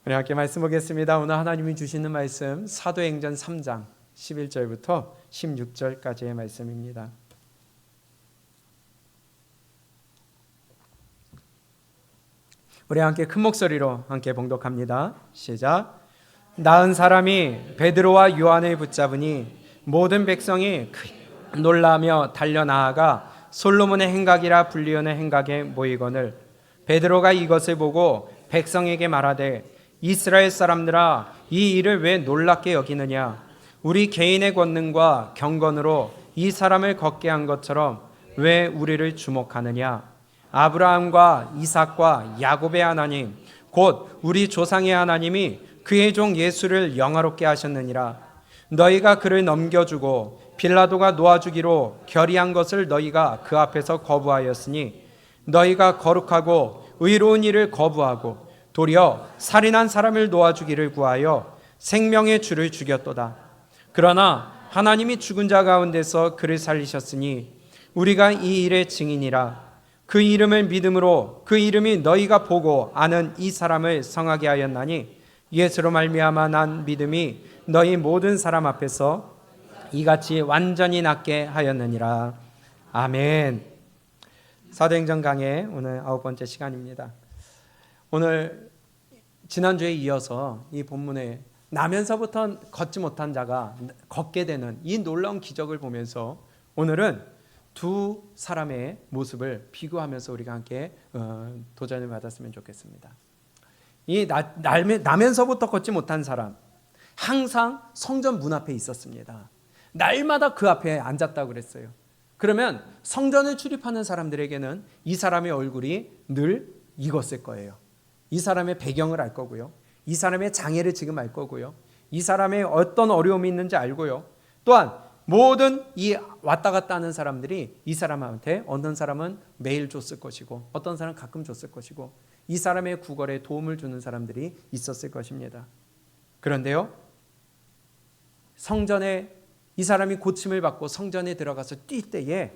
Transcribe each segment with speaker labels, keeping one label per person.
Speaker 1: 우리 함께 말씀 보겠습니다. 오늘 하나님이 주시는 말씀 사도행전 3장 11절부터 16절까지의 말씀입니다. 우리 함께 큰 목소리로 함께 봉독합니다. 시작. 나은 사람이 베드로와 요한을 붙잡으니 모든 백성이 놀라며 달려나아가 솔로몬의 행각이라 불리우는 행각에 모이거늘 베드로가 이것을 보고 백성에게 말하되 이스라엘 사람들아 이 일을 왜 놀랍게 여기느냐 우리 개인의 권능과 경건으로 이 사람을 걷게 한 것처럼 왜 우리를 주목하느냐 아브라함과 이삭과 야곱의 하나님 곧 우리 조상의 하나님이 그의 종 예수를 영화롭게 하셨느니라. 너희가 그를 넘겨주고 빌라도가 놓아주기로 결의한 것을 너희가 그 앞에서 거부하였으니 너희가 거룩하고 의로운 일을 거부하고 도리어 살인한 사람을 놓아주기를 구하여 생명의 주를 죽였도다. 그러나 하나님이 죽은 자 가운데서 그를 살리셨으니 우리가 이 일의 증인이라. 그 이름을 믿음으로 그 이름이 너희가 보고 아는 이 사람을 성하게 하였나니 예수로 말미암아 난 믿음이 너희 모든 사람 앞에서 이같이 완전히 낫게 하였느니라. 아멘. 사도행전 강의 오늘 9번째 시간입니다. 오늘 지난주에 이어서 이 본문에 나면서부터 걷지 못한 자가 걷게 되는 이 놀라운 기적을 보면서 오늘은 두 사람의 모습을 비교하면서 우리가 함께 도전을 받았으면 좋겠습니다. 이 나면서부터 걷지 못한 사람 항상 성전 문 앞에 있었습니다. 날마다 그 앞에 앉았다고 그랬어요. 그러면 성전을 출입하는 사람들에게는 이 사람의 얼굴이 늘 익었을 거예요. 이 사람의 배경을 알 거고요. 이 사람의 장애를 지금 알 거고요. 이 사람의 어떤 어려움이 있는지 알고요. 또한 모든 이 왔다 갔다 하는 사람들이 이 사람한테 어떤 사람은 매일 줬을 것이고 어떤 사람은 가끔 줬을 것이고 이 사람의 구걸에 도움을 주는 사람들이 있었을 것입니다. 그런데요, 성전에 이 사람이 고침을 받고 성전에 들어가서 뛸 때에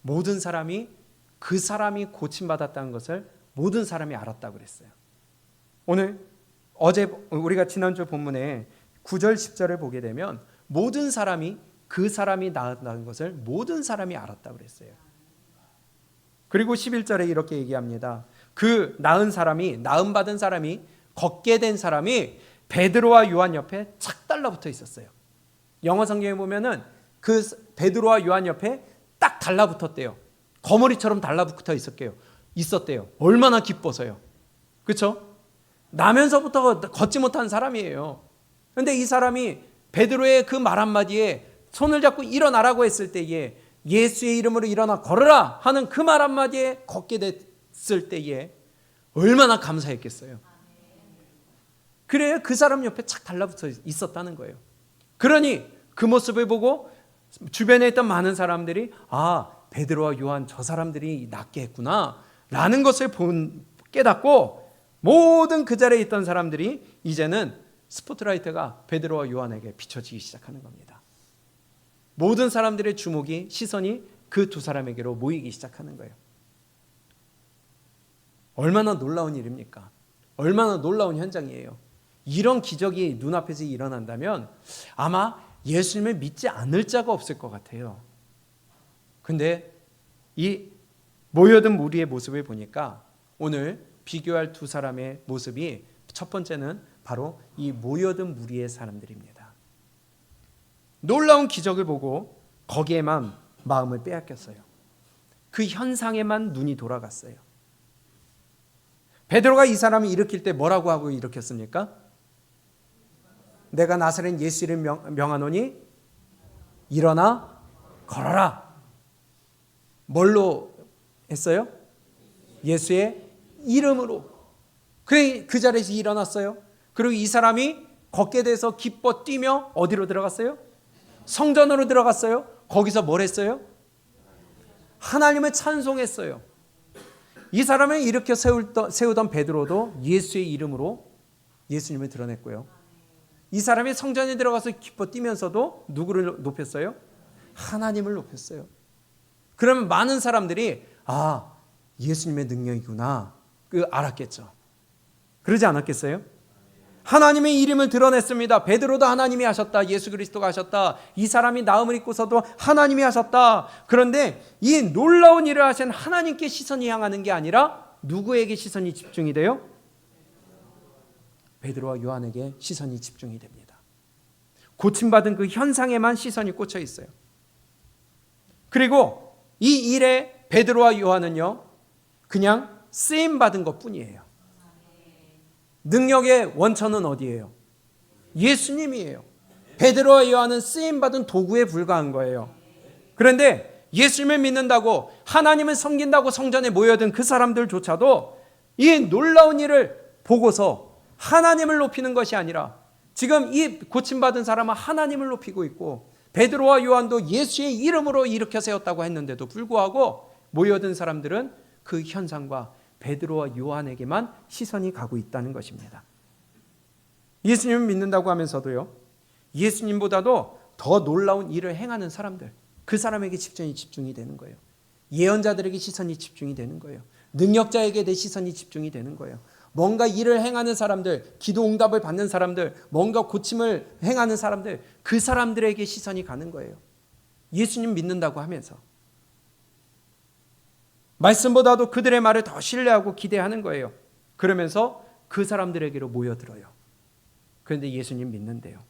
Speaker 1: 모든 사람이 그 사람이 고침받았다는 것을 모든 사람이 알았다고 그랬어요. 오늘 어제 우리가 지난주 본문에 9절 10절을 보게 되면 모든 사람이 그 사람이 나았다는 것을 모든 사람이 알았다고 그랬어요. 그리고 11절에 이렇게 얘기합니다. 그 나은 사람이 나음 받은 사람이 걷게 된 사람이 베드로와 요한 옆에 착 달라붙어 있었어요. 영어 성경에 보면은 그 베드로와 요한 옆에 딱 달라붙었대요. 거머리처럼 달라붙어 있었대요. 얼마나 기뻐서요. 그렇죠? 나면서부터 걷지 못한 사람이에요. 그런데 이 사람이 베드로의 그 말 한마디에 손을 잡고 일어나라고 했을 때에 예수의 이름으로 일어나 걸어라 하는 그 말 한마디에 걷게 됐을 때에 얼마나 감사했겠어요. 그래야 그 사람 옆에 착 달라붙어 있었다는 거예요. 그러니 그 모습을 보고 주변에 있던 많은 사람들이 베드로와 요한 저 사람들이 낫게 했구나 라는 것을 깨닫고 모든 그 자리에 있던 사람들이 이제는 스포트라이트가 베드로와 요한에게 비춰지기 시작하는 겁니다. 모든 사람들의 주목이 시선이 그 두 사람에게로 모이기 시작하는 거예요. 얼마나 놀라운 일입니까? 얼마나 놀라운 현장이에요. 이런 기적이 눈앞에서 일어난다면 아마 예수님을 믿지 않을 자가 없을 것 같아요. 근데 이 모여든 무리의 모습을 보니까 오늘 비교할 두 사람의 모습이 첫 번째는 바로 이 모여든 무리의 사람들입니다. 놀라운 기적을 보고 거기에만 마음을 빼앗겼어요. 그 현상에만 눈이 돌아갔어요. 베드로가 이 사람을 일으킬 때 뭐라고 하고 일으켰습니까? 내가 나사렛 예수를 명하노니 일어나 걸어라. 뭘로 했어요? 예수의 이름으로. 그래 그 자리에서 일어났어요. 그리고 이 사람이 걷게 돼서 기뻐 뛰며 어디로 들어갔어요? 성전으로 들어갔어요. 거기서 뭘 했어요? 하나님을 찬송했어요. 이 사람을 일으켜 세우던 베드로도 예수의 이름으로 예수님을 드러냈고요. 이 사람이 성전에 들어가서 기뻐 뛰면서도 누구를 높였어요? 하나님을 높였어요. 그러면 많은 사람들이 예수님의 능력이구나 알았겠죠. 그러지 않았겠어요? 하나님의 이름을 드러냈습니다. 베드로도 하나님이 하셨다. 예수 그리스도가 하셨다. 이 사람이 나음을 입고서도 하나님이 하셨다. 그런데 이 놀라운 일을 하신 하나님께 시선이 향하는 게 아니라 누구에게 시선이 집중이 돼요? 베드로와 요한에게 시선이 집중이 됩니다. 고침받은 그 현상에만 시선이 꽂혀 있어요. 그리고 이 일에 베드로와 요한은요, 그냥 쓰임받은 것뿐이에요. 능력의 원천은 어디예요? 예수님이에요. 베드로와 요한은 쓰임받은 도구에 불과한 거예요. 그런데 예수님을 믿는다고, 하나님을 섬긴다고 성전에 모여든 그 사람들조차도 이 놀라운 일을 보고서 하나님을 높이는 것이 아니라, 지금 이 고침받은 사람은 하나님을 높이고 있고, 베드로와 요한도 예수의 이름으로 일으켜 세웠다고 했는데도 불구하고 모여든 사람들은 그 현상과 베드로와 요한에게만 시선이 가고 있다는 것입니다. 예수님을 믿는다고 하면서도요, 예수님보다도 더 놀라운 일을 행하는 사람들, 그 사람에게 집중이 되는 거예요. 예언자들에게 시선이 집중이 되는 거예요. 능력자에게 내 시선이 집중이 되는 거예요. 뭔가 일을 행하는 사람들, 기도 응답을 받는 사람들, 뭔가 고침을 행하는 사람들, 그 사람들에게 시선이 가는 거예요. 예수님 믿는다고 하면서 말씀보다도 그들의 말을 더 신뢰하고 기대하는 거예요. 그러면서 그 사람들에게로 모여들어요. 그런데 예수님 믿는데요,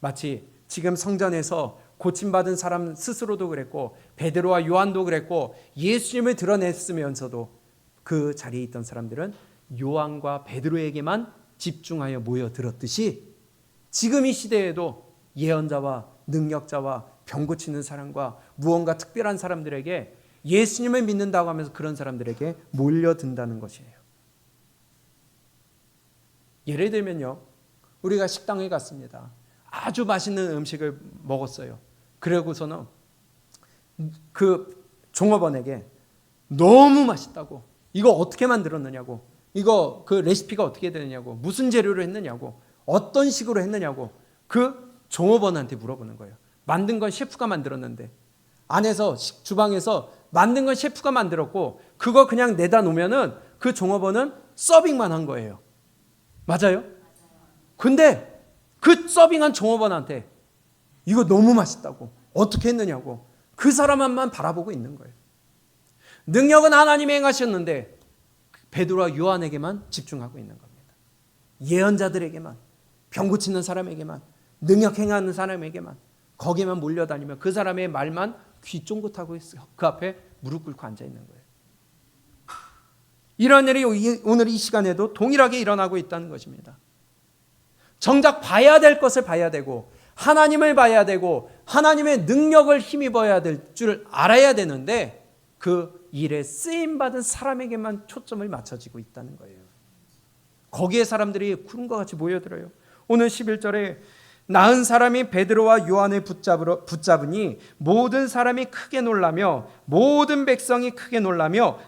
Speaker 1: 마치 지금 성전에서 고침받은 사람 스스로도 그랬고 베드로와 요한도 그랬고 예수님을 드러냈으면서도 그 자리에 있던 사람들은 요한과 베드로에게만 집중하여 모여들었듯이 지금 이 시대에도 예언자와 능력자와 병 고치는 사람과 무언가 특별한 사람들에게 예수님을 믿는다고 하면서 그런 사람들에게 몰려든다는 것이에요. 예를 들면요, 우리가 식당에 갔습니다. 아주 맛있는 음식을 먹었어요. 그러고서는 그 종업원에게 너무 맛있다고, 이거 어떻게 만들었느냐고, 이거 그 레시피가 어떻게 되느냐고, 무슨 재료로 했느냐고, 어떤 식으로 했느냐고 그 종업원한테 물어보는 거예요. 만든 건 셰프가 만들었는데, 안에서 주방에서 만든 건 셰프가 만들었고 그거 그냥 내다 놓으면은 그 종업원은 서빙만 한 거예요. 맞아요? 근데 그 서빙한 종업원한테 이거 너무 맛있다고, 어떻게 했느냐고 그 사람만 바라보고 있는 거예요. 능력은 하나님이 행하셨는데 베드로와 요한에게만 집중하고 있는 겁니다. 예언자들에게만, 병 고치는 사람에게만, 능력 행하는 사람에게만, 거기에만 몰려다니며 그 사람의 말만 귀 쫑긋하고 그 앞에 무릎 꿇고 앉아 있는 거예요. 이런 일이 오늘 이 시간에도 동일하게 일어나고 있다는 것입니다. 정작 봐야 될 것을 봐야 되고 하나님을 봐야 되고 하나님의 능력을 힘입어야 될 줄 알아야 되는데 그 일에 쓰임받은 사람에게만 초점을 맞춰지고 있다는 거예요. 거기에 사람들이 구름과 같이 모여들어요. 오늘 11절에 나은 사람이 베드로와 요한을 붙잡으니 모든 사람이 크게 놀라며 모든 백성이 크게 놀라며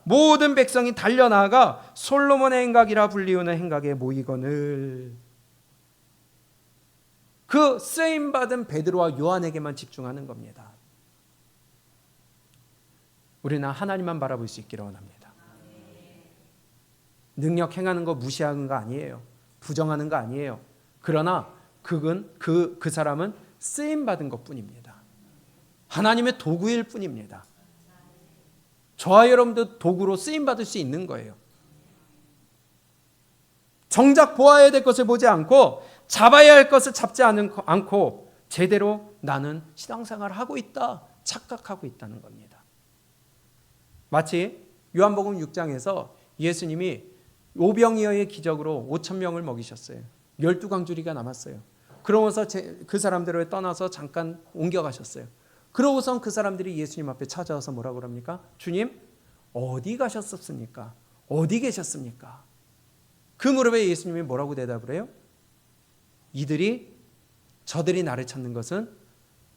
Speaker 1: 모든 백성이 달려 나아가 솔로몬의 행각이라 불리우는 행각에 모이거늘. 그 쓰임받은 베드로와 요한에게만 집중하는 겁니다. 우리는 하나님만 바라볼 수 있기를 원합니다. 능력 행하는 거 무시하는 거 아니에요. 부정하는 거 아니에요. 그러나 그 사람은 쓰임받은 것뿐입니다. 하나님의 도구일 뿐입니다. 저와 여러분도 도구로 쓰임받을 수 있는 거예요. 정작 보아야 될 것을 보지 않고 잡아야 할 것을 잡지 않고 제대로 나는 신앙생활을 하고 있다 착각하고 있다는 겁니다. 마치 요한복음 6장에서 예수님이 오병이어의 기적으로 5,000명을 먹이셨어요. 12광주리가 남았어요. 그러면서 그 사람들을 떠나서 잠깐 옮겨가셨어요. 그러고선 그 사람들이 예수님 앞에 찾아와서 뭐라고 그럽니까? 주님, 어디 가셨었습니까? 어디 계셨습니까? 그 무렵에 예수님이 뭐라고 대답을 해요? 저들이 나를 찾는 것은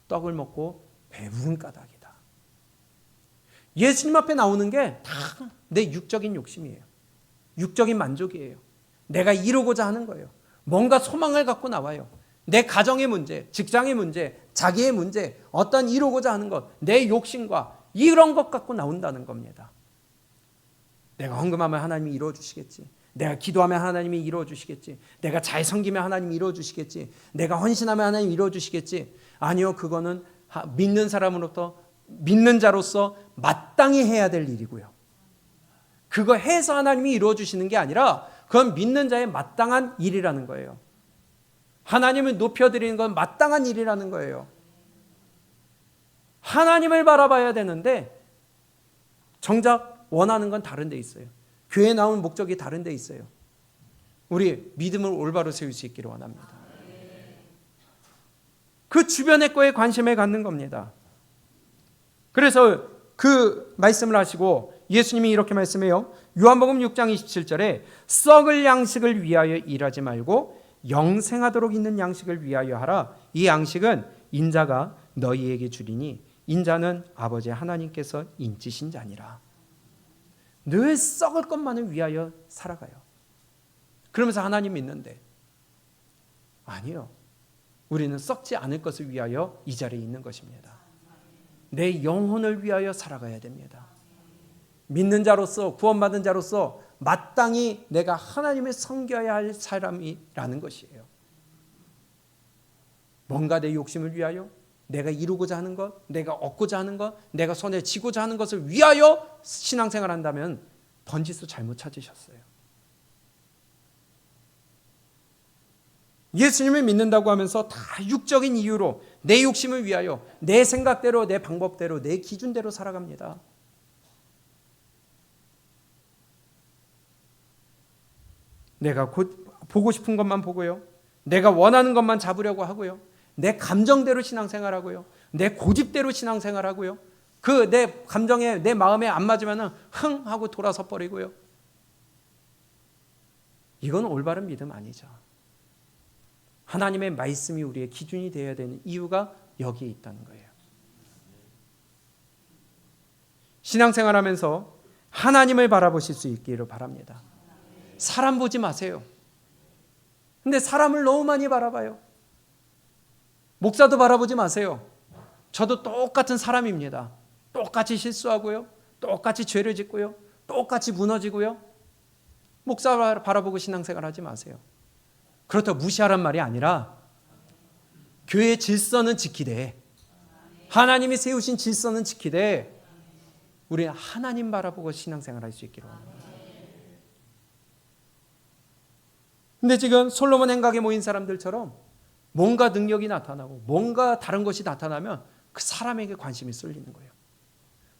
Speaker 1: 떡을 먹고 배부른 까닭이다. 예수님 앞에 나오는 게 다 내 육적인 욕심이에요. 육적인 만족이에요. 내가 이루고자 하는 거예요. 뭔가 소망을 갖고 나와요. 내 가정의 문제, 직장의 문제, 자기의 문제, 어떤 이루고자 하는 것, 내 욕심과 이런 것 갖고 나온다는 겁니다. 내가 헌금하면 하나님이 이루어 주시겠지. 내가 기도하면 하나님이 이루어 주시겠지. 내가 잘 섬기면 하나님이 이루어 주시겠지. 내가 헌신하면 하나님이 이루어 주시겠지. 아니요, 그거는 믿는 사람으로부터, 믿는 자로서 마땅히 해야 될 일이고요. 그거 해서 하나님이 이루어 주시는 게 아니라 그건 믿는 자의 마땅한 일이라는 거예요. 하나님을 높여드리는 건 마땅한 일이라는 거예요. 하나님을 바라봐야 되는데 정작 원하는 건 다른 데 있어요. 교회 나온 목적이 다른 데 있어요. 우리 믿음을 올바로 세울 수 있기를 원합니다. 그 주변의 거에 관심을 갖는 겁니다. 그래서 그 말씀을 하시고 예수님이 이렇게 말씀해요. 요한복음 6장 27절에 썩을 양식을 위하여 일하지 말고 영생하도록 있는 양식을 위하여 하라. 이 양식은 인자가 너희에게 주리니 인자는 아버지 하나님께서 인치신 자니라. 늘 썩을 것만을 위하여 살아가요. 그러면서 하나님 믿는데 아니요. 우리는 썩지 않을 것을 위하여 이 자리에 있는 것입니다. 내 영혼을 위하여 살아가야 됩니다. 믿는 자로서, 구원받은 자로서 마땅히 내가 하나님을 섬겨야 할 사람이라는 것이에요. 뭔가 내 욕심을 위하여, 내가 이루고자 하는 것, 내가 얻고자 하는 것, 내가 손에 쥐고자 하는 것을 위하여 신앙생활 한다면 번지수 잘못 찾으셨어요. 예수님을 믿는다고 하면서 다 육적인 이유로 내 욕심을 위하여 내 생각대로, 내 방법대로, 내 기준대로 살아갑니다. 내가 보고 싶은 것만 보고요. 내가 원하는 것만 잡으려고 하고요. 내 감정대로 신앙생활하고요. 내 고집대로 신앙생활하고요. 그 내 감정에, 내 마음에 안 맞으면 흥 하고 돌아서 버리고요. 이건 올바른 믿음 아니죠. 하나님의 말씀이 우리의 기준이 되어야 되는 이유가 여기에 있다는 거예요. 신앙생활하면서 하나님을 바라보실 수 있기를 바랍니다. 사람 보지 마세요. 근데 사람을 너무 많이 바라봐요. 목사도 바라보지 마세요. 저도 똑같은 사람입니다. 똑같이 실수하고요. 똑같이 죄를 짓고요. 똑같이 무너지고요. 목사 바라보고 신앙생활 하지 마세요. 그렇다고 무시하란 말이 아니라 교회의 질서는 지키되, 하나님이 세우신 질서는 지키되 우리는 하나님 바라보고 신앙생활 할 수 있기를 원합니다. 근데 지금 솔로몬 행각에 모인 사람들처럼 뭔가 능력이 나타나고 뭔가 다른 것이 나타나면 그 사람에게 관심이 쏠리는 거예요.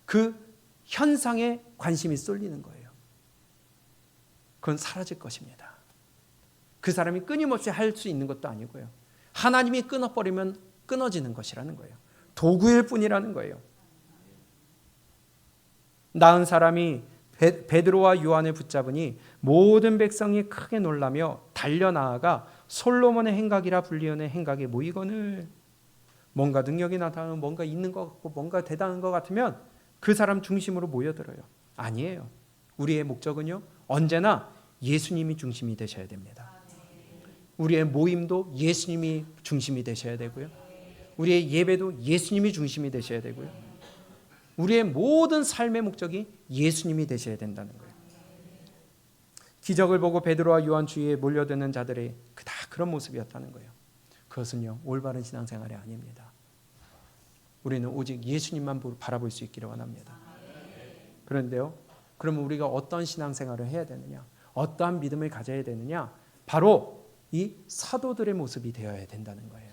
Speaker 1: 그 현상에 관심이 쏠리는 거예요. 그건 사라질 것입니다. 그 사람이 끊임없이 할 수 있는 것도 아니고요. 하나님이 끊어버리면 끊어지는 것이라는 거예요. 도구일 뿐이라는 거예요. 나은 사람이 베드로와 요한을 붙잡으니 모든 백성이 크게 놀라며 달려나아가 솔로몬의 행각이라 불리우는 행각에 모이거늘. 뭔가 능력이 나타나면 뭔가 있는 것 같고 뭔가 대단한 것 같으면 그 사람 중심으로 모여들어요. 아니에요. 우리의 목적은요, 언제나 예수님이 중심이 되셔야 됩니다. 우리의 모임도 예수님이 중심이 되셔야 되고요. 우리의 예배도 예수님이 중심이 되셔야 되고요. 우리의 모든 삶의 목적이 예수님이 되셔야 된다는 거예요. 기적을 보고 베드로와 요한 주위에 몰려드는 자들의 다 그런 모습이었다는 거예요. 그것은요, 올바른 신앙생활이 아닙니다. 우리는 오직 예수님만 바라볼 수 있기를 원합니다. 그런데요, 그러면 우리가 어떤 신앙생활을 해야 되느냐, 어떠한 믿음을 가져야 되느냐, 바로 이 사도들의 모습이 되어야 된다는 거예요.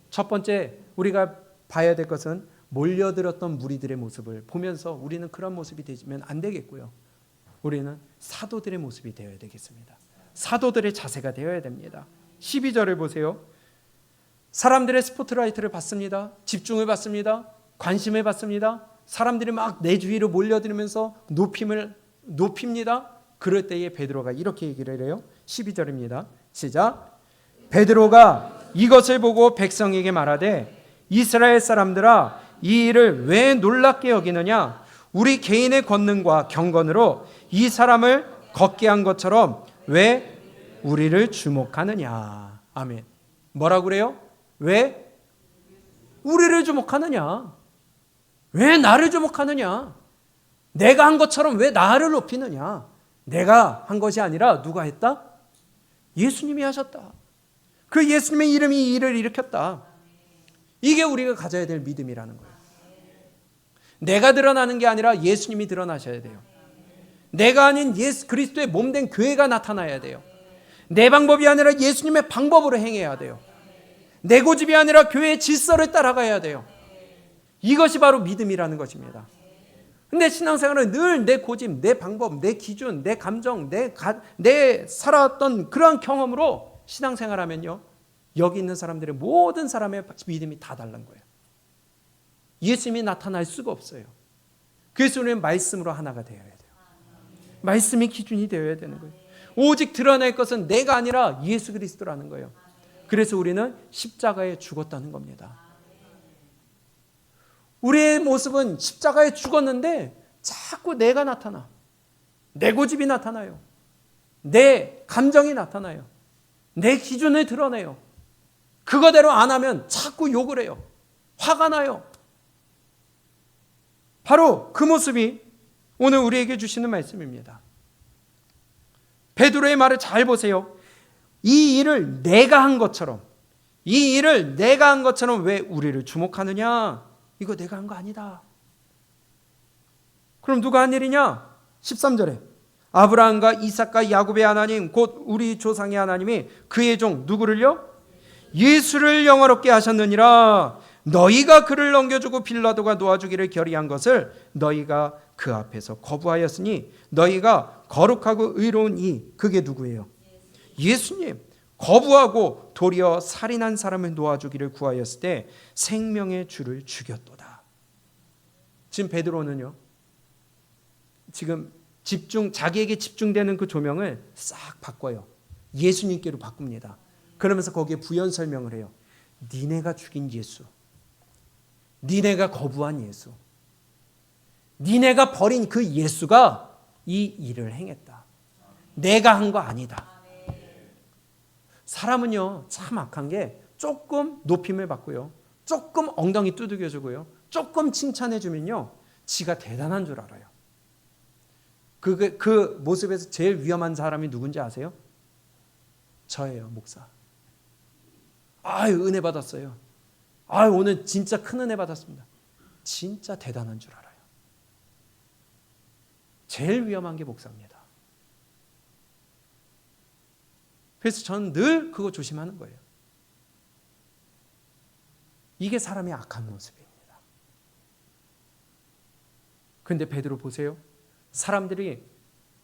Speaker 1: 첫 번째 우리가 봐야 될 것은 몰려들었던 무리들의 모습을 보면서 우리는 그런 모습이 되면 안 되겠고요. 우리는 사도들의 모습이 되어야 되겠습니다. 사도들의 자세가 되어야 됩니다. 12절을 보세요. 사람들의 스포트라이트를 받습니다. 집중을 받습니다. 관심을 받습니다. 사람들이 막 내 주위로 몰려들면서 높입니다. 그럴 때에 베드로가 이렇게 얘기를 해요. 12절입니다. 시작. 베드로가 이것을 보고 백성에게 말하되 이스라엘 사람들아, 이 일을 왜 놀랍게 여기느냐? 우리 개인의 권능과 경건으로 이 사람을 걷게 한 것처럼 왜 우리를 주목하느냐? 아멘. 뭐라고 그래요? 왜 우리를 주목하느냐? 왜 나를 주목하느냐? 내가 한 것처럼 왜 나를 높이느냐? 내가 한 것이 아니라 누가 했다? 예수님이 하셨다. 그 예수님의 이름이 이 일을 일으켰다. 이게 우리가 가져야 될 믿음이라는 거예요. 내가 드러나는 게 아니라 예수님이 드러나셔야 돼요. 내가 아닌 예수 그리스도의 몸된 교회가 나타나야 돼요. 내 방법이 아니라 예수님의 방법으로 행해야 돼요. 내 고집이 아니라 교회의 질서를 따라가야 돼요. 이것이 바로 믿음이라는 것입니다. 근데 신앙생활은 늘 내 고집, 내 방법, 내 기준, 내 감정, 내 살아왔던 그러한 경험으로 신앙생활하면요, 여기 있는 사람들의 모든 사람의 믿음이 다 다른 거예요. 예수님이 나타날 수가 없어요. 그래서 우리는 말씀으로 하나가 되어야 돼요. 말씀이 기준이 되어야 되는 거예요. 오직 드러낼 것은 내가 아니라 예수 그리스도라는 거예요. 그래서 우리는 십자가에 죽었다는 겁니다. 우리의 모습은 십자가에 죽었는데 자꾸 내가 나타나. 내 고집이 나타나요. 내 감정이 나타나요. 내 기준을 드러내요. 그거대로 안 하면 자꾸 욕을 해요. 화가 나요. 바로 그 모습이 오늘 우리에게 주시는 말씀입니다. 베드로의 말을 잘 보세요. 이 일을 내가 한 것처럼, 이 일을 내가 한 것처럼 왜 우리를 주목하느냐? 이거 내가 한 거 아니다. 그럼 누가 한 일이냐? 13절에 아브라함과 이삭과 야곱의 하나님 곧 우리 조상의 하나님이 그의 종 누구를요? 예수를 영화롭게 하셨느니라. 너희가 그를 넘겨주고 빌라도가 놓아주기를 결의한 것을 너희가 그 앞에서 거부하였으니 너희가 거룩하고 의로운 이 그게 누구예요? 예수님. 거부하고 도리어 살인한 사람을 놓아주기를 구하였을 때 생명의 주를 죽였도다. 지금 베드로는요, 지금 자기에게 집중되는 그 조명을 싹 바꿔요. 예수님께로 바꿉니다. 그러면서 거기에 부연 설명을 해요. 니네가 죽인 예수, 니네가 거부한 예수, 니네가 버린 그 예수가 이 일을 행했다. 내가 한 거 아니다. 사람은요 참 악한 게 조금 높임을 받고요, 조금 엉덩이 두들겨주고요, 조금 칭찬해주면요 지가 대단한 줄 알아요. 그 모습에서 제일 위험한 사람이 누군지 아세요? 저예요. 목사. 아유 은혜 받았어요. 아유 오늘 진짜 큰 은혜 받았습니다. 진짜 대단한 줄 알아요. 제일 위험한 게 목사입니다. 그래서 저는 늘 그거 조심하는 거예요. 이게 사람의 악한 모습입니다. 그런데 베드로 보세요. 사람들이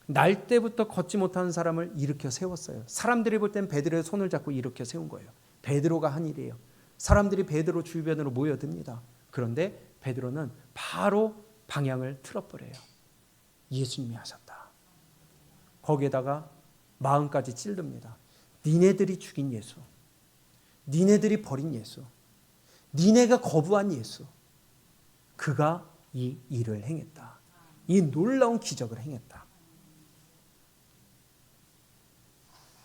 Speaker 1: 날 때부터 걷지 못하는 사람을 일으켜 세웠어요. 사람들이 볼 땐 베드로의 손을 잡고 일으켜 세운 거예요. 베드로가 한 일이에요. 사람들이 베드로 주변으로 모여듭니다. 그런데 베드로는 바로 방향을 틀어버려요. 예수님이 하셨다. 거기에다가 마음까지 찔릅니다. 니네들이 죽인 예수, 니네들이 버린 예수, 니네가 거부한 예수, 그가 이 일을 행했다. 이 놀라운 기적을 행했다.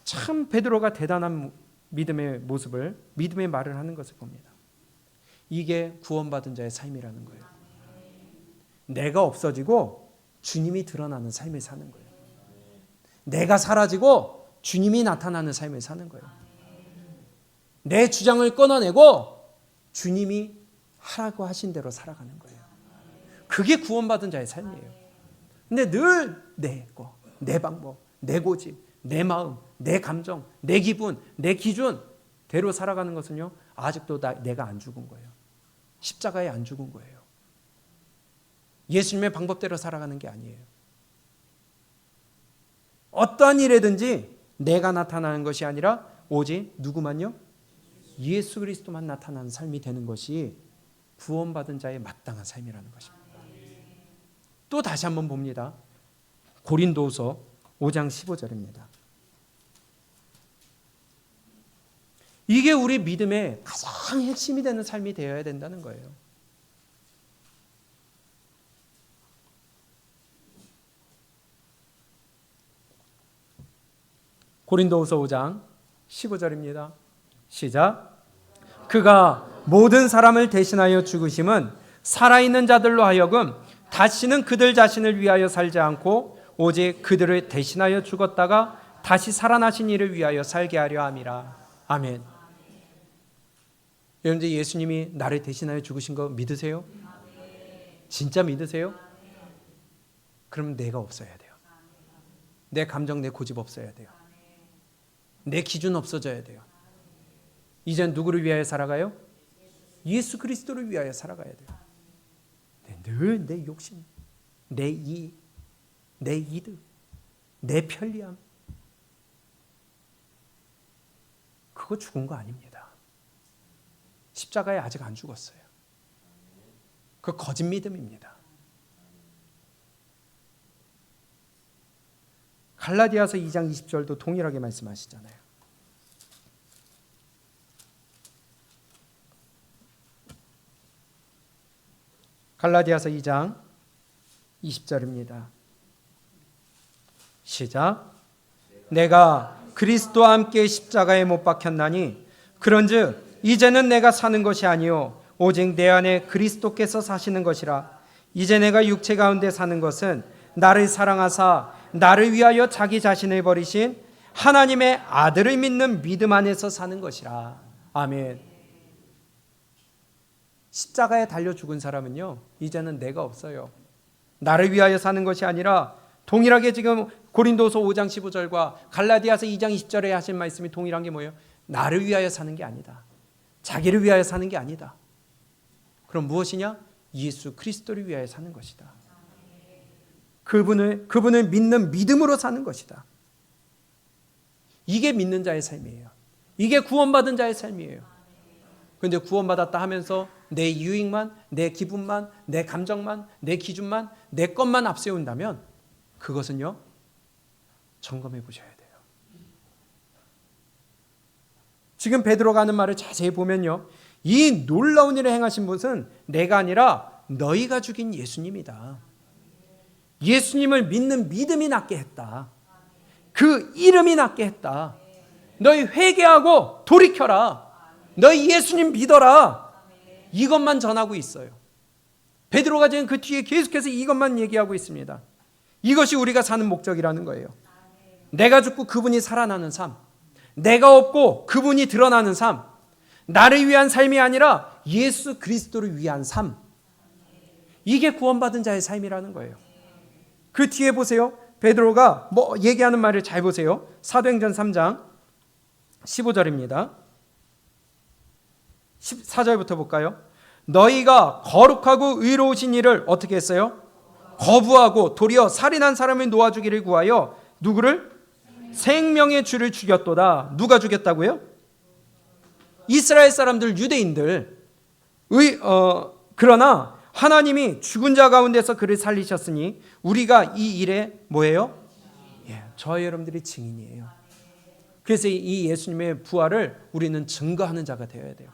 Speaker 1: 참 베드로가 대단한 믿음의 모습을, 믿음의 말을 하는 것을 봅니다. 이게 구원받은 자의 삶이라는 거예요. 내가 없어지고 주님이 드러나는 삶을 사는 거예요. 내가 사라지고 주님이 나타나는 삶을 사는 거예요. 내 주장을 끊어내고 주님이 하라고 하신 대로 살아가는 거예요. 그게 구원받은 자의 삶이에요. 근데 늘 내 거, 내 방법, 내 고집, 내 마음, 내 감정, 내 기분, 내 기준대로 살아가는 것은요, 아직도 내가 안 죽은 거예요. 십자가에 안 죽은 거예요. 예수님의 방법대로 살아가는 게 아니에요. 어떠한 일에든지 내가 나타나는 것이 아니라 오직 누구만요? 예수 그리스도만 나타나는 삶이 되는 것이 구원받은 자의 마땅한 삶이라는 것입니다. 또 다시 한번 봅니다. 고린도후서 5장 15절입니다. 이게 우리 믿음의 가장 핵심이 되는 삶이 되어야 된다는 거예요. 고린도후서 5장 15절입니다. 시작. 그가 모든 사람을 대신하여 죽으심은 살아있는 자들로 하여금 다시는 그들 자신을 위하여 살지 않고 오직 그들을 대신하여 죽었다가 다시 살아나신 이를 위하여 살게 하려 함이라. 아멘. 여러분들 예수님이 나를 대신하여 죽으신 거 믿으세요? 진짜 믿으세요? 그럼 내가 없어야 돼요. 내 감정, 내 고집 없어야 돼요. 내 기준 없어져야 돼요. 이젠 누구를 위하여 살아가요? 예수 그리스도를 위하여 살아가야 돼요. 늘 내 욕심, 내 이익, 내 이득, 내 편리함, 그거 죽은 거 아닙니다. 십자가에 아직 안 죽었어요. 그 거짓 믿음입니다. 갈라디아서 2장 20절도 동일하게 말씀하시잖아요. 갈라디아서 2장 20절입니다. 시작. 내가 그리스도와 함께 십자가에 못 박혔나니 그런즉 이제는 내가 사는 것이 아니요 오직 내 안에 그리스도께서 사시는 것이라. 이제 내가 육체 가운데 사는 것은 나를 사랑하사 나를 위하여 자기 자신을 버리신 하나님의 아들을 믿는 믿음 안에서 사는 것이라. 아멘. 십자가에 달려 죽은 사람은요, 이제는 내가 없어요. 나를 위하여 사는 것이 아니라 동일하게 지금 고린도서 5장 15절과 갈라디아서 2장 20절에 하신 말씀이 동일한 게 뭐예요? 나를 위하여 사는 게 아니다. 자기를 위하여 사는 게 아니다. 그럼 무엇이냐? 예수 그리스도를 위하여 사는 것이다. 그분을 믿는 믿음으로 사는 것이다. 이게 믿는 자의 삶이에요. 이게 구원받은 자의 삶이에요. 그런데 구원받았다 하면서 내 유익만, 내 기분만, 내 감정만, 내 기준만, 내 것만 앞세운다면 그것은요, 점검해 보셔야 돼요. 지금 베드로가 하는 말을 자세히 보면요, 이 놀라운 일을 행하신 분은 내가 아니라 너희가 죽인 예수님이다. 예수님을 믿는 믿음이 낫게 했다. 그 이름이 낫게 했다. 너희 회개하고 돌이켜라. 너희 예수님 믿어라. 이것만 전하고 있어요. 베드로가 지금 그 뒤에 계속해서 이것만 얘기하고 있습니다. 이것이 우리가 사는 목적이라는 거예요. 내가 죽고 그분이 살아나는 삶, 내가 없고 그분이 드러나는 삶, 나를 위한 삶이 아니라 예수 그리스도를 위한 삶, 이게 구원받은 자의 삶이라는 거예요. 그 뒤에 보세요. 베드로가 뭐 얘기하는 말을 잘 보세요. 사도행전 3장 15절입니다. 14절부터 볼까요? 너희가 거룩하고 의로우신 일을 어떻게 했어요? 거부하고 도리어 살인한 사람을 놓아주기를 구하여 누구를? 생명의 주를 죽였도다. 누가 죽였다고요? 이스라엘 사람들, 유대인들. 그러나 하나님이 죽은 자 가운데서 그를 살리셨으니 우리가 이 일에 뭐예요? 저와 여러분들이 증인이에요. 그래서 이 예수님의 부활을 우리는 증거하는 자가 되어야 돼요.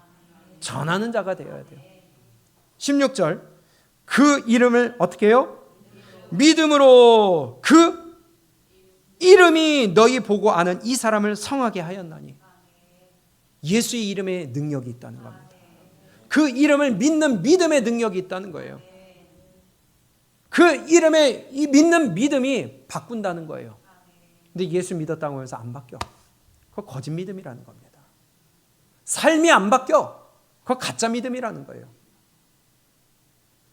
Speaker 1: 전하는 자가 되어야 돼요. 16절, 그 이름을 어떻게 해요? 믿음으로 그 이름이 너희 보고 아는 이 사람을 성하게 하였나니. 예수의 이름에 능력이 있다는 겁니다. 그 이름을 믿는 믿음의 능력이 있다는 거예요. 그 이름에 이 믿는 믿음이 바꾼다는 거예요. 근데 예수 믿었다고 해서 안 바뀌어. 그거 거짓 믿음이라는 겁니다. 삶이 안 바뀌어. 그거 가짜 믿음이라는 거예요.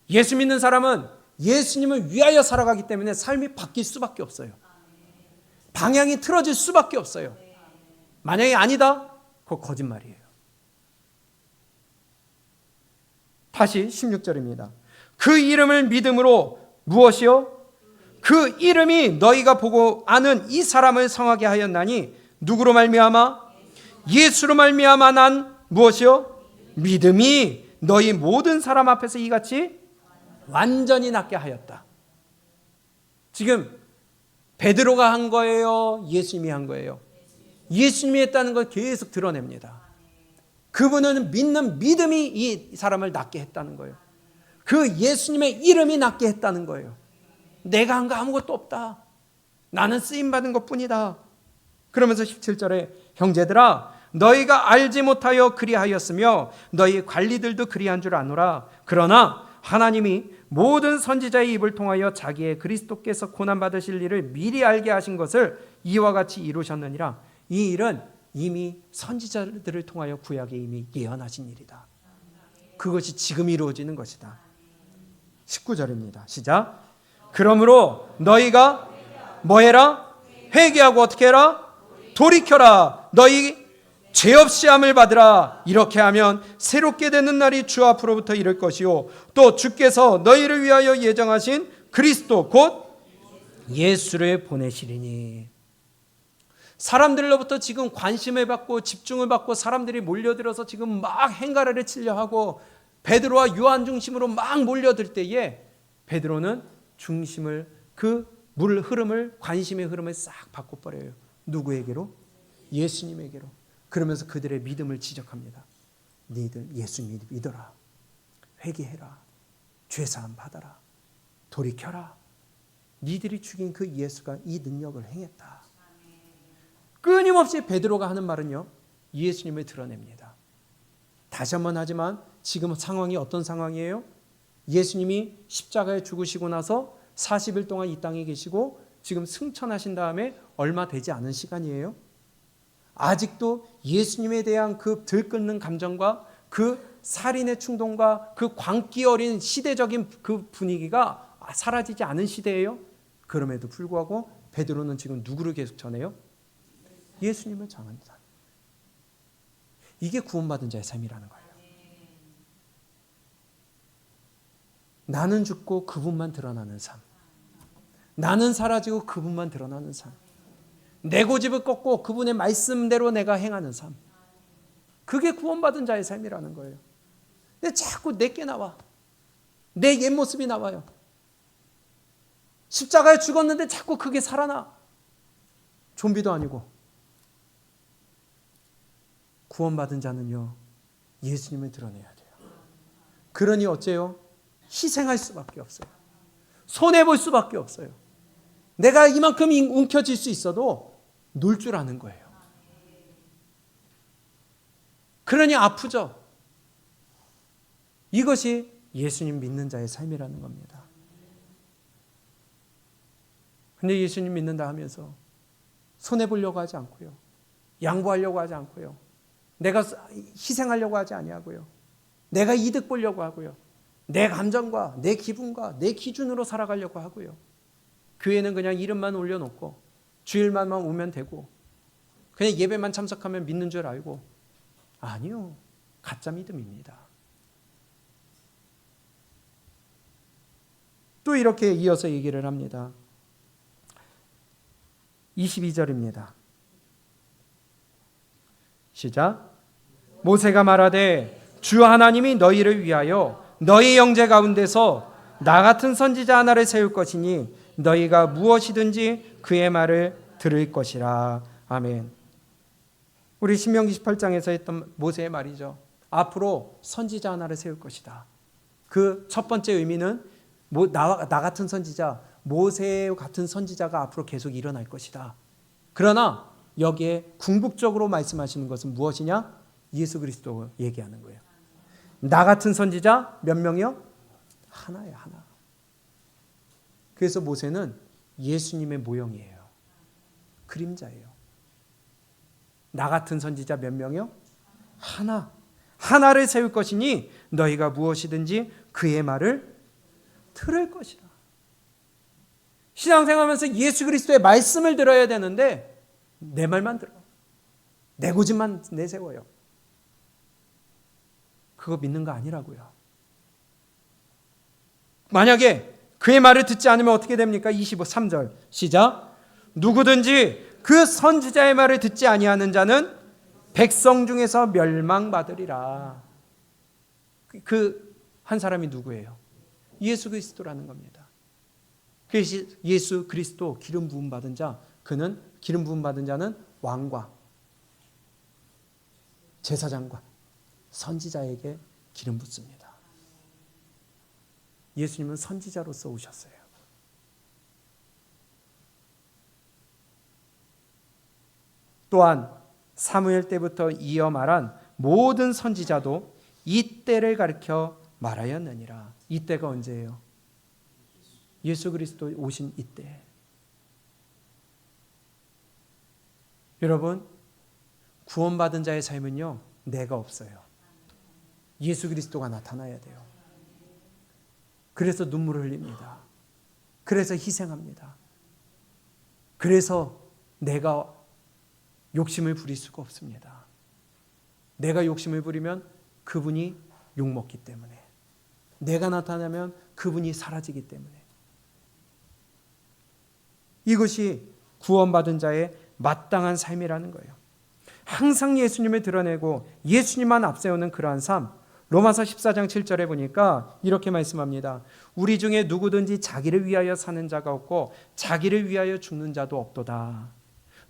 Speaker 1: 예수 믿는 사람은 예수님을 위하여 살아가기 때문에 삶이 바뀔 수밖에 없어요. 방향이 틀어질 수밖에 없어요. 만약에 아니다, 그거 거짓말이에요. 다시 16절입니다. 그 이름을 믿음으로 무엇이요? 그 이름이 너희가 보고 아는 이 사람을 성하게 하였나니 누구로 말미암아? 예수로 말미암아 난 무엇이요? 믿음이 너희 모든 사람 앞에서 이같이 완전히 낫게 하였다. 지금 베드로가 한 거예요? 예수님이 한 거예요? 예수님이 했다는 걸 계속 드러냅니다. 그분은 믿는 믿음이 이 사람을 낫게 했다는 거예요. 그 예수님의 이름이 낫게 했다는 거예요. 내가 한 거 아무것도 없다. 나는 쓰임받은 것뿐이다. 그러면서 17절에 형제들아 너희가 알지 못하여 그리하였으며 너희 관리들도 그리한 줄 아노라. 그러나 하나님이 모든 선지자의 입을 통하여 자기의 그리스도께서 고난 받으실 일을 미리 알게 하신 것을 이와 같이 이루셨느니라. 이 일은 이미 선지자들을 통하여 구약에 이미 예언하신 일이다. 그것이 지금 이루어지는 것이다. 19절입니다. 시작. 그러므로 너희가 뭐 해라? 회개하고 어떻게 해라? 돌이켜라. 너희 죄 없이 함을 받으라. 이렇게 하면 새롭게 되는 날이 주 앞으로부터 이를 것이요 또 주께서 너희를 위하여 예정하신 그리스도 곧 예수를 보내시리니. 사람들로부터 지금 관심을 받고 집중을 받고 사람들이 몰려들어서 지금 막 행가를 치려 하고 베드로와 요한 중심으로 막 몰려들 때에 베드로는 중심을 그 물 흐름을 관심의 흐름을 싹 바꿔버려요. 누구에게로? 예수님에게로. 그러면서 그들의 믿음을 지적합니다. 너희들 예수님 믿어라. 회개해라. 죄사함 받아라. 돌이켜라. 너희들이 죽인 그 예수가 이 능력을 행했다. 끊임없이 베드로가 하는 말은요, 예수님을 드러냅니다. 다시 한번 하지만 지금 상황이 어떤 상황이에요? 예수님이 십자가에 죽으시고 나서 40일 동안 이 땅에 계시고 지금 승천하신 다음에 얼마 되지 않은 시간이에요. 아직도 예수님에 대한 그 들끓는 감정과 그 살인의 충동과 그 광기 어린 시대적인 그 분위기가 사라지지 않은 시대예요. 그럼에도 불구하고 베드로는 지금 누구를 계속 전해요? 예수님을 전합니다. 이게 구원받은 자의 삶이라는 거예요. 나는 죽고 그분만 드러나는 삶. 나는 사라지고 그분만 드러나는 삶. 내 고집을 꺾고 그분의 말씀대로 내가 행하는 삶. 그게 구원받은 자의 삶이라는 거예요. 근데 자꾸 내게 나와. 내 옛 모습이 나와요. 십자가에 죽었는데 자꾸 그게 살아나. 좀비도 아니고. 구원받은 자는요, 예수님을 드러내야 돼요. 그러니 어째요? 희생할 수밖에 없어요. 손해볼 수밖에 없어요. 내가 이만큼 움켜질 수 있어도 놀 줄 아는 거예요. 그러니 아프죠. 이것이 예수님 믿는 자의 삶이라는 겁니다. 근데 예수님 믿는다 하면서 손해보려고 하지 않고요. 양보하려고 하지 않고요. 내가 희생하려고 하지 아니하고요. 내가 이득 보려고 하고요. 내 감정과 내 기분과 내 기준으로 살아가려고 하고요. 교회는 그냥 이름만 올려놓고 주일만 오면 되고 그냥 예배만 참석하면 믿는 줄 알고. 아니요. 가짜 믿음입니다. 또 이렇게 이어서 얘기를 합니다. 22절입니다. 시작. 모세가 말하되 주 하나님이 너희를 위하여 너희 형제 가운데서 나 같은 선지자 하나를 세울 것이니 너희가 무엇이든지 그의 말을 들을 것이라. 아멘. 우리 신명기 18장에서 했던 모세의 말이죠. 앞으로 선지자 하나를 세울 것이다. 그 첫 번째 의미는 나 같은 선지자, 모세 같은 선지자가 앞으로 계속 일어날 것이다. 그러나 여기에 궁극적으로 말씀하시는 것은 무엇이냐? 예수 그리스도 얘기하는 거예요. 나 같은 선지자 몇 명이요? 하나예요, 하나. 그래서 모세는 예수님의 모형이에요. 그림자예요. 나 같은 선지자 몇 명이요? 하나. 하나를 세울 것이니 너희가 무엇이든지 그의 말을 들을 것이라. 신앙생활하면서 예수 그리스도의 말씀을 들어야 되는데 내 말만 들어. 내 고집만 내세워요. 그거 믿는 거 아니라고요. 만약에 그의 말을 듣지 않으면 어떻게 됩니까? 23절 시작. 누구든지 그 선지자의 말을 듣지 아니하는 자는 백성 중에서 멸망받으리라. 그 한 사람이 누구예요? 예수 그리스도라는 겁니다. 그래서 예수 그리스도 기름 부음 받은 자, 그는 기름 부음 받은 자는 왕과 제사장과 선지자에게 기름 붓습니다. 예수님은 선지자로서 오셨어요. 또한 사무엘 때부터 이어 말한 모든 선지자도 이 때를 가리켜 말하였느니라. 이때가 언제예요? 예수 그리스도 오신 이때. 여러분, 구원받은 자의 삶은요, 내가 없어요. 예수 그리스도가 나타나야 돼요. 그래서 눈물을 흘립니다. 그래서 희생합니다. 그래서 내가 욕심을 부릴 수가 없습니다. 내가 욕심을 부리면 그분이 욕먹기 때문에, 내가 나타나면 그분이 사라지기 때문에. 이것이 구원받은 자의 마땅한 삶이라는 거예요. 항상 예수님을 드러내고 예수님만 앞세우는 그러한 삶. 로마서 14장 7절에 보니까 이렇게 말씀합니다. 우리 중에 누구든지 자기를 위하여 사는 자가 없고 자기를 위하여 죽는 자도 없도다.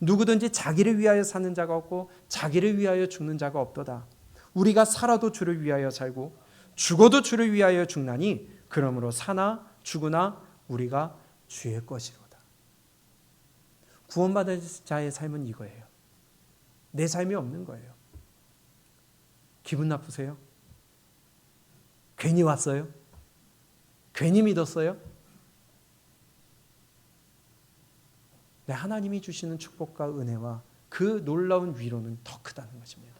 Speaker 1: 누구든지 자기를 위하여 사는 자가 없고 자기를 위하여 죽는 자가 없도다. 우리가 살아도 주를 위하여 살고 죽어도 주를 위하여 죽나니 그러므로 사나 죽으나 우리가 주의 것이로다. 구원받은 자의 삶은 이거예요. 내 삶이 없는 거예요. 기분 나쁘세요? 괜히 왔어요? 괜히 믿었어요? 네, 하나님이 주시는 축복과 은혜와 그 놀라운 위로는 더 크다는 것입니다.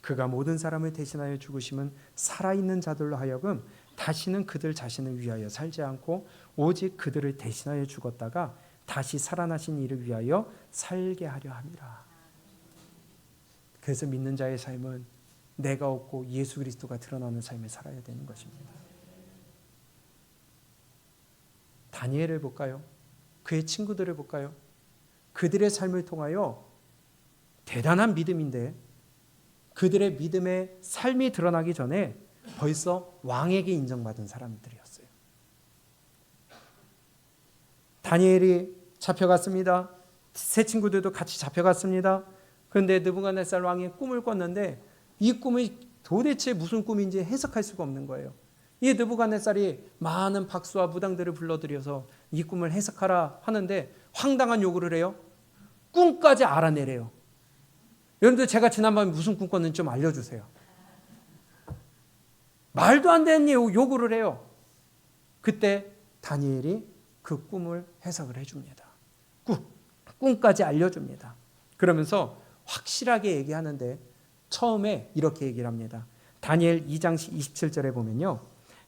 Speaker 1: 그가 모든 사람을 대신하여 죽으심은 살아있는 자들로 하여금 다시는 그들 자신을 위하여 살지 않고 오직 그들을 대신하여 죽었다가 다시 살아나신 이를 위하여 살게 하려 함이라. 그래서 믿는 자의 삶은 내가 없고 예수 그리스도가 드러나는 삶을 살아야 되는 것입니다. 다니엘을 볼까요? 그의 친구들을 볼까요? 그들의 삶을 통하여 대단한 믿음인데 그들의 믿음의 삶이 드러나기 전에 벌써 왕에게 인정받은 사람들이었어요. 다니엘이 잡혀갔습니다. 세 친구들도 같이 잡혀갔습니다. 그런데 느부갓네살 왕이 꿈을 꿨는데 이 꿈이 도대체 무슨 꿈인지 해석할 수가 없는 거예요. 이 느부갓네살이 많은 박수와 무당들을 불러들여서 이 꿈을 해석하라 하는데 황당한 요구를 해요. 꿈까지 알아내래요. 여러분들, 제가 지난밤에 무슨 꿈 꿨는지 좀 알려주세요. 말도 안 되는 요구를 해요. 그때 다니엘이 그 꿈을 해석을 해줍니다. 꿈까지 알려줍니다. 그러면서 확실하게 얘기하는데 처음에 이렇게 얘기를 합니다. 다니엘 2장 27절에 보면요.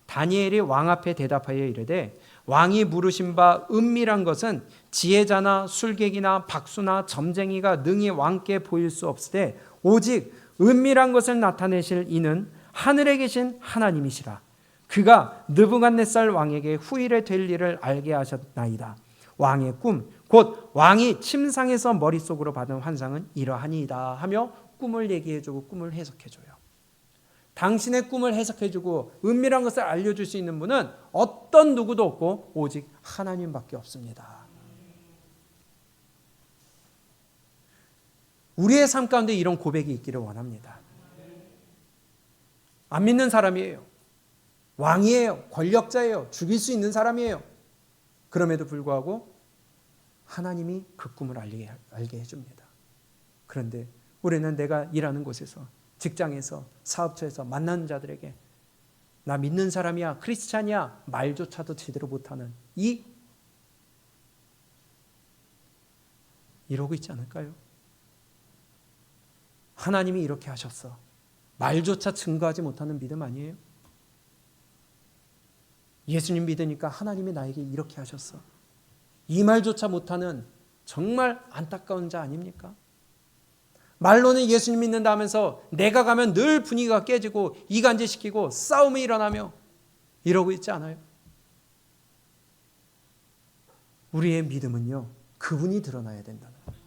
Speaker 1: 다니엘이 왕 앞에 대답하여 이르되 왕이 물으신 바 은밀한 것은 지혜자나 술객이나 박수나 점쟁이가 능히 왕께 보일 수 없으되 오직 은밀한 것을 나타내실 이는 하늘에 계신 하나님이시라. 그가 느부갓네살 왕에게 후일에 될 일을 알게 하셨나이다. 왕의 꿈 곧 왕이 침상에서 머릿속으로 받은 환상은 이러하니이다 하며 꿈을 얘기해주고 꿈을 해석해줘요. 당신의 꿈을 해석해주고 은밀한 것을 알려줄 수 있는 분은 어떤 누구도 없고 오직 하나님밖에 없습니다. 우리의 삶 가운데 이런 고백이 있기를 원합니다. 안 믿는 사람이에요. 왕이에요. 권력자예요. 죽일 수 있는 사람이에요. 그럼에도 불구하고 하나님이 그 꿈을 알게 해줍니다. 그런데 우리는 내가 일하는 곳에서, 직장에서, 사업처에서 만나는 자들에게 나 믿는 사람이야, 크리스찬이야 말조차도 제대로 못하는 이러고 있지 않을까요? 하나님이 이렇게 하셨어. 말조차 증거하지 못하는 믿음 아니에요? 예수님 믿으니까 하나님이 나에게 이렇게 하셨어. 이 말조차 못하는 정말 안타까운 자 아닙니까? 말로는 예수님 믿는다 하면서 내가 가면 늘 분위기가 깨지고 이간질시키고 싸움이 일어나며 이러고 있지 않아요? 우리의 믿음은요, 그분이 드러나야 된다는 거예요.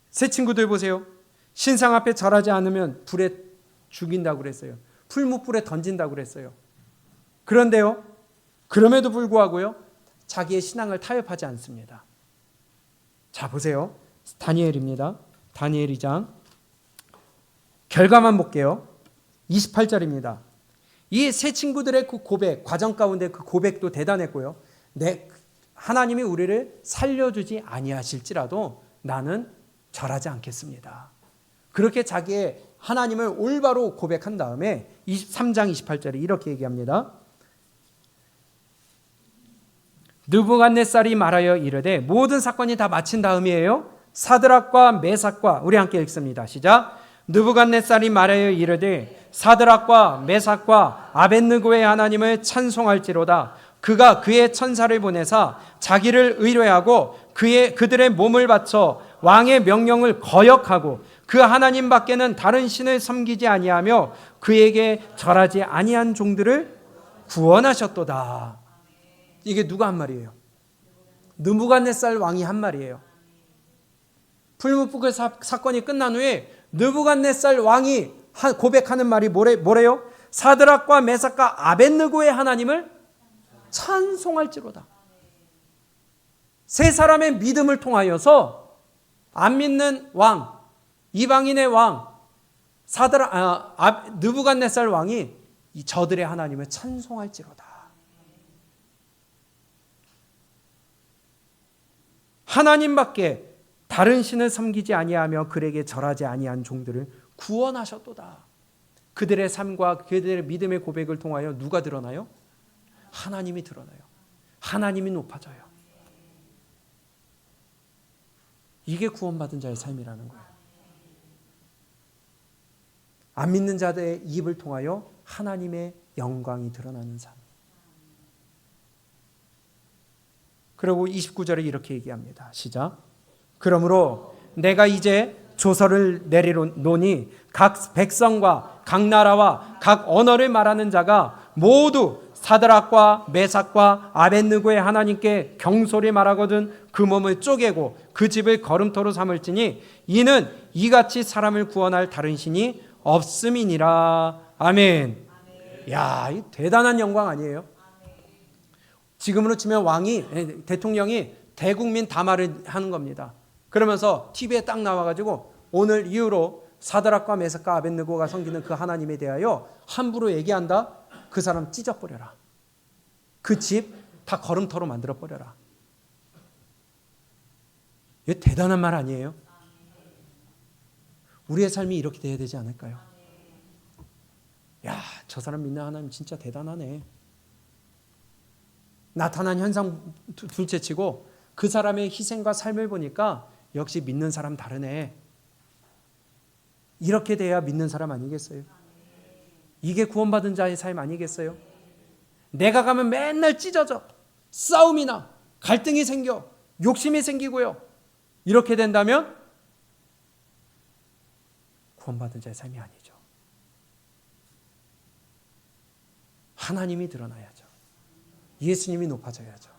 Speaker 1: 새 친구들 보세요. 신상 앞에 절하지 않으면 불에 죽인다고 그랬어요. 풀무불에 던진다고 그랬어요. 그런데요, 그럼에도 불구하고요, 자기의 신앙을 타협하지 않습니다. 자, 보세요. 다니엘입니다. 다니엘 2장 결과만 볼게요. 28절입니다. 이 세 친구들의 그 고백, 과정 가운데 그 고백도 대단했고요. 하나님이 우리를 살려주지 아니하실지라도 나는 절하지 않겠습니다. 그렇게 자기의 하나님을 올바로 고백한 다음에 23장 28절에 이렇게 얘기합니다. 느부갓네살이 말하여 이르되, 모든 사건이 다 마친 다음이에요. 사드락과 메삭과, 우리 함께 읽습니다. 시작. 느부갓네살이 말하여 이르되 사드락과 메삭과 아벳느고의 하나님을 찬송할지로다. 그가 그의 천사를 보내사 자기를 의뢰하고 그들의 몸을 바쳐 왕의 명령을 거역하고 그 하나님 밖에는 다른 신을 섬기지 아니하며 그에게 절하지 아니한 종들을 구원하셨도다. 이게 누가 한 말이에요? 느부갓네살 왕이 한 말이에요. 풀무불 사건이 끝난 후에 느부갓네살 왕이 고백하는 말이 뭐래요? 사드락과 메삭과 아벳느고의 하나님을 찬송할지로다. 세 사람의 믿음을 통하여서 안 믿는 왕, 이방인의 왕, 느부갓네살 왕이 이 저들의 하나님을 찬송할지로다. 하나님밖에 다른 신을 섬기지 아니하며 그에게 절하지 아니한 종들을 구원하셨도다. 그들의 삶과 그들의 믿음의 고백을 통하여 누가 드러나요? 하나님이 드러나요. 하나님이 높아져요. 이게 구원받은 자의 삶이라는 거예요. 안 믿는 자들의 입을 통하여 하나님의 영광이 드러나는 삶. 그리고 29절에 이렇게 얘기합니다. 시작. 그러므로 내가 이제 조서를 내리노니 각 백성과 각 나라와 각 언어를 말하는 자가 모두 사드락과 메삭과 아벳느고의 하나님께 경솔히 말하거든 그 몸을 쪼개고 그 집을 거름토로 삼을지니 이는 이같이 사람을 구원할 다른 신이 없음이니라. 아멘. 야, 이 대단한 영광 아니에요? 지금으로 치면 대통령이 대국민 담화를 하는 겁니다. 그러면서 TV에 딱 나와가지고 오늘 이후로 사드락과 메삭과 아벳느고가 섬기는 그 하나님에 대하여 함부로 얘기한다? 그 사람 찢어버려라. 그 집 다 거름터로 만들어버려라. 이게 대단한 말 아니에요? 우리의 삶이 이렇게 돼야 되지 않을까요? 야, 저 사람 믿는 하나님 진짜 대단하네. 나타난 현상 둘째치고 그 사람의 희생과 삶을 보니까 역시 믿는 사람 다르네. 이렇게 돼야 믿는 사람 아니겠어요? 이게 구원받은 자의 삶 아니겠어요? 내가 가면 맨날 찢어져. 싸움이 나. 갈등이 생겨. 욕심이 생기고요. 이렇게 된다면 구원받은 자의 삶이 아니죠. 하나님이 드러나야죠. 예수님이 높아져야죠.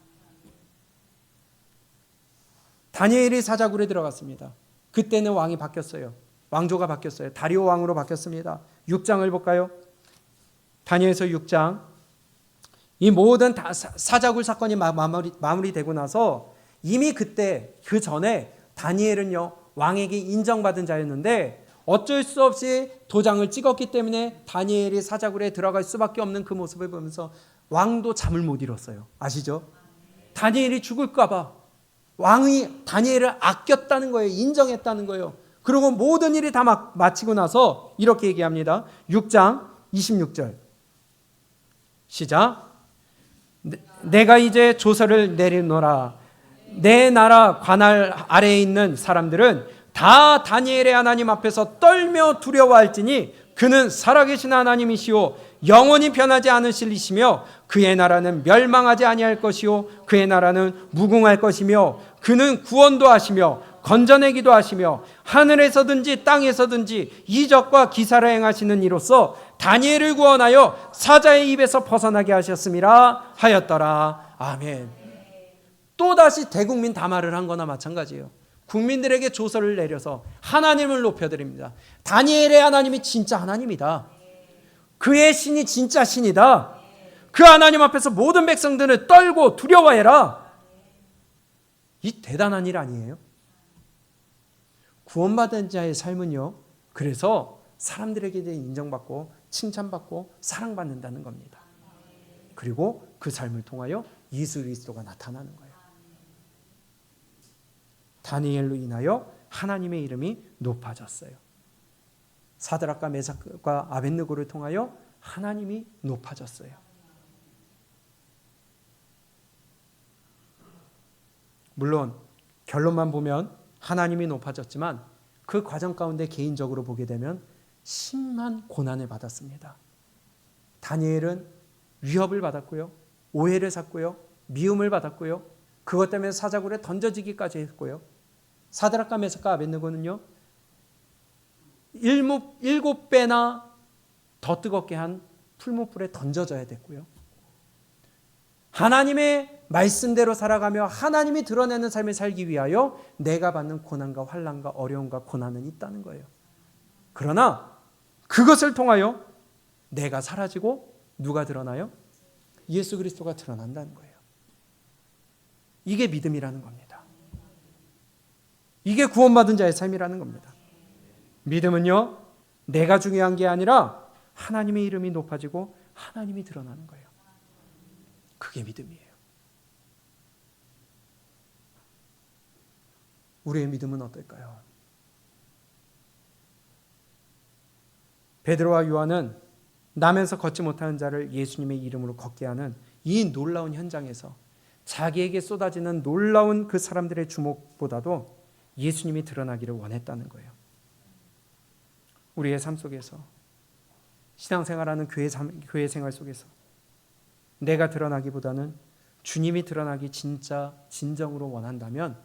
Speaker 1: 다니엘이 사자굴에 들어갔습니다. 그때는 왕이 바뀌었어요. 왕조가 바뀌었어요. 다리오 왕으로 바뀌었습니다. 6장을 볼까요? 다니엘서 6장. 이 모든 사자굴 사건이 마무리되고 나서 이미 그때 그 전에 다니엘은요 왕에게 인정받은 자였는데 어쩔 수 없이 도장을 찍었기 때문에 다니엘이 사자굴에 들어갈 수밖에 없는 그 모습을 보면서 왕도 잠을 못 이뤘어요. 아시죠? 다니엘이 죽을까 봐 왕이 다니엘을 아꼈다는 거예요. 인정했다는 거예요. 그리고 모든 일이 다 마치고 나서 이렇게 얘기합니다. 6장 26절 시작. 내가 이제 조서를 내리노라. 내 나라 관할 아래에 있는 사람들은 다 다니엘의 하나님 앞에서 떨며 두려워할지니 그는 살아계신 하나님이시오 영원히 변하지 않으실이시며 그의 나라는 멸망하지 아니할 것이요 그의 나라는 무궁할 것이며 그는 구원도 하시며 건져내기도 하시며 하늘에서든지 땅에서든지 이적과 기사를 행하시는 이로써 다니엘을 구원하여 사자의 입에서 벗어나게 하셨음이라 하였더라. 아멘. 또다시 대국민 담화를 한 거나 마찬가지예요. 국민들에게 조서를 내려서 하나님을 높여드립니다. 다니엘의 하나님이 진짜 하나님이다. 그의 신이 진짜 신이다. 그 하나님 앞에서 모든 백성들을 떨고 두려워해라. 이 대단한 일 아니에요? 구원받은 자의 삶은요, 그래서 사람들에게 인정받고 칭찬받고 사랑받는다는 겁니다. 그리고 그 삶을 통하여 예수 그리스도가 나타나는 거예요. 다니엘로 인하여 하나님의 이름이 높아졌어요. 사드락과 메삭과 아벳느고를 통하여 하나님이 높아졌어요. 물론 결론만 보면 하나님이 높아졌지만 그 과정 가운데 개인적으로 보게 되면 심한 고난을 받았습니다. 다니엘은 위협을 받았고요. 오해를 샀고요. 미움을 받았고요. 그것 때문에 사자굴에 던져지기까지 했고요. 사드락과 메삭과 아벳느고는요. 7배나 더 뜨겁게 한 풀무불에 던져져야 됐고요. 하나님의 말씀대로 살아가며 하나님이 드러내는 삶을 살기 위하여 내가 받는 고난과 환난과 어려움과 고난은 있다는 거예요. 그러나 그것을 통하여 내가 사라지고 누가 드러나요? 예수 그리스도가 드러난다는 거예요. 이게 믿음이라는 겁니다. 이게 구원받은 자의 삶이라는 겁니다. 믿음은요, 내가 중요한 게 아니라 하나님의 이름이 높아지고 하나님이 드러나는 거예요. 그게 믿음이에요. 우리의 믿음은 어떨까요? 베드로와 요한은 나면서 걷지 못하는 자를 예수님의 이름으로 걷게 하는 이 놀라운 현장에서 자기에게 쏟아지는 놀라운 그 사람들의 주목보다도 예수님이 드러나기를 원했다는 거예요. 우리의 삶 속에서 신앙생활하는 교회 생활 속에서 내가 드러나기보다는 주님이 드러나기 진짜 진정으로 원한다면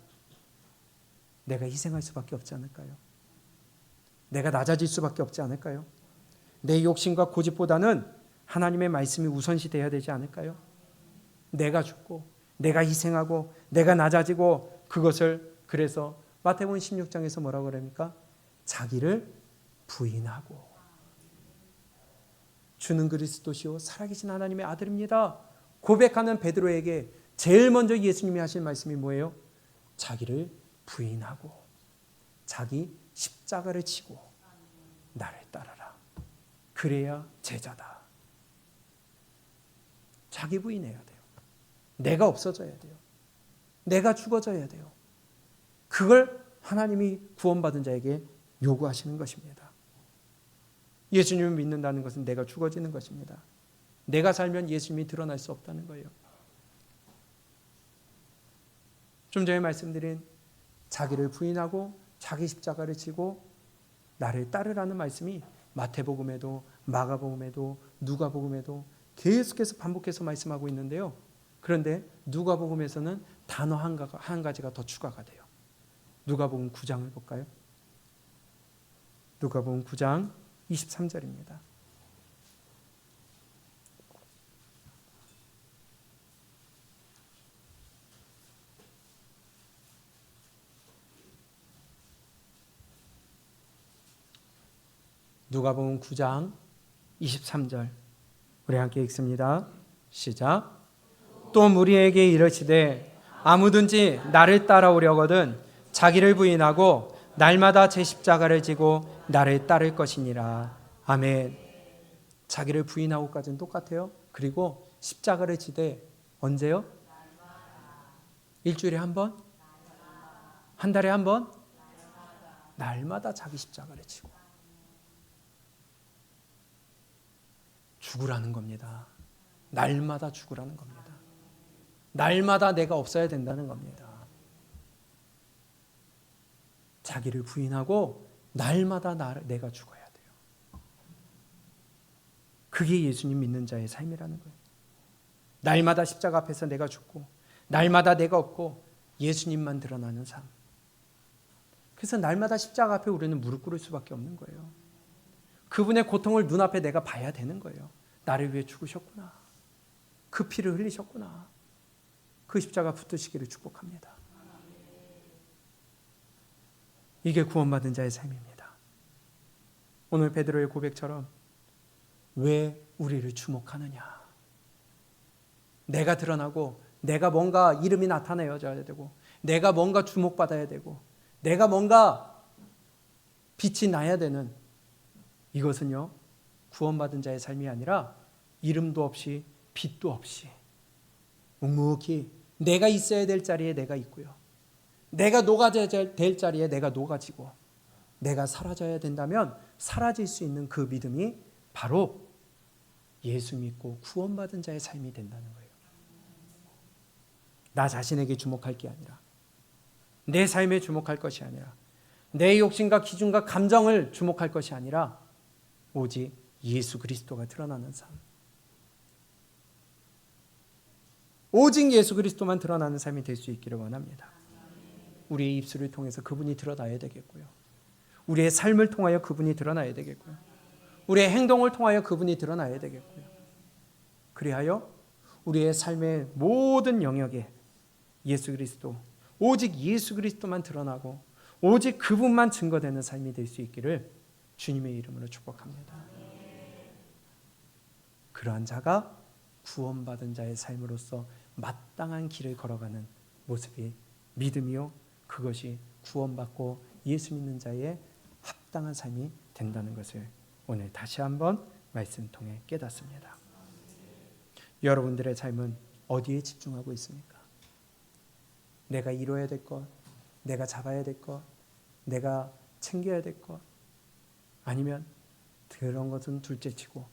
Speaker 1: 내가 희생할 수밖에 없지 않을까요? 내가 낮아질 수밖에 없지 않을까요? 내 욕심과 고집보다는 하나님의 말씀이 우선시 되어야 되지 않을까요? 내가 죽고 내가 희생하고 내가 낮아지고 그것을 그래서 마태복음 16장에서 뭐라고 그럽니까? 자기를 부인하고 주는 그리스도시요 살아계신 하나님의 아들입니다. 고백하는 베드로에게 제일 먼저 예수님이 하신 말씀이 뭐예요? 자기를 부인하고 자기 십자가를 지고 나를 따르라. 그래야 제자다. 자기 부인해야 돼요. 내가 없어져야 돼요. 내가 죽어져야 돼요. 그걸 하나님이 구원받은 자에게 요구하시는 것입니다. 예수님을 믿는다는 것은 내가 죽어지는 것입니다. 내가 살면 예수님이 드러날 수 없다는 거예요. 좀 전에 말씀드린 자기를 부인하고 자기 십자가를 지고 나를 따르라는 말씀이 마태복음에도 마가복음에도 누가복음에도 계속해서 반복해서 말씀하고 있는데요. 그런데 누가복음에서는 단어 한 가지가 더 추가가 돼요. 누가복음 9장을 볼까요? 누가복음 9장 23절입니다. 누가복음 9장 23절 우리 함께 읽습니다. 시작. 또 무리에게 이르시되 아무든지 나를 따라오려거든 자기를 부인하고 날마다 제 십자가를 지고 나를 따를 것이니라. 아멘. 자기를 부인하고까지는 똑같아요. 그리고 십자가를 지되 언제요? 일주일에 한 번? 한 달에 한 번? 날마다 자기 십자가를 지고 죽으라는 겁니다. 날마다 죽으라는 겁니다. 날마다 내가 없어야 된다는 겁니다. 자기를 부인하고 날마다 내가 죽어야 돼요. 그게 예수님 믿는 자의 삶이라는 거예요. 날마다 십자가 앞에서 내가 죽고 날마다 내가 없고 예수님만 드러나는 삶. 그래서 날마다 십자가 앞에 우리는 무릎 꿇을 수밖에 없는 거예요. 그분의 고통을 눈앞에 내가 봐야 되는 거예요. 나를 위해 죽으셨구나. 그 피를 흘리셨구나. 그 십자가 붙드시기를 축복합니다. 이게 구원받은 자의 삶입니다. 오늘 베드로의 고백처럼 왜 우리를 주목하느냐. 내가 드러나고 내가 뭔가 이름이 나타내어져야 되고 내가 뭔가 주목받아야 되고 내가 뭔가 빛이 나야 되는 이것은요 구원받은 자의 삶이 아니라 이름도 없이 빛도 없이 묵묵히 내가 있어야 될 자리에 내가 있고요 내가 녹아져야 될 자리에 내가 녹아지고 내가 사라져야 된다면 사라질 수 있는 그 믿음이 바로 예수 믿고 구원받은 자의 삶이 된다는 거예요. 나 자신에게 주목할 게 아니라, 내 삶에 주목할 것이 아니라, 내 욕심과 기준과 감정을 주목할 것이 아니라 오직 예수 그리스도가 드러나는 삶, 오직 예수 그리스도만 드러나는 삶이 될 수 있기를 원합니다. 우리의 입술을 통해서 그분이 드러나야 되겠고요, 우리의 삶을 통하여 그분이 드러나야 되겠고요, 우리의 행동을 통하여 그분이 드러나야 되겠고요. 그리하여 우리의 삶의 모든 영역에 예수 그리스도, 오직 예수 그리스도만 드러나고 오직 그분만 증거되는 삶이 될 수 있기를 주님의 이름으로 축복합니다. 그러한 자가 구원받은 자의 삶으로서 마땅한 길을 걸어가는 모습이 믿음이요, 그것이 구원받고 예수 믿는 자의 합당한 삶이 된다는 것을 오늘 다시 한번 말씀 통해 깨닫습니다. 여러분들의 삶은 어디에 집중하고 있습니까? 내가 이뤄야 될 것, 내가 잡아야 될 것, 내가 챙겨야 될 것, 아니면 그런 것은 둘째치고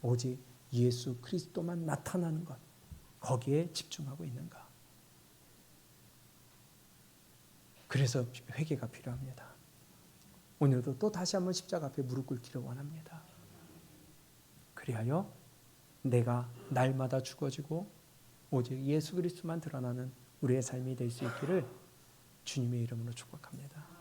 Speaker 1: 오직 예수 그리스도만 나타나는 것, 거기에 집중하고 있는가? 그래서 회개가 필요합니다. 오늘도 또 다시 한번 십자가 앞에 무릎 꿇기를 원합니다. 그리하여 내가 날마다 죽어지고 오직 예수 그리스도만 드러나는 우리의 삶이 될 수 있기를 주님의 이름으로 축복합니다.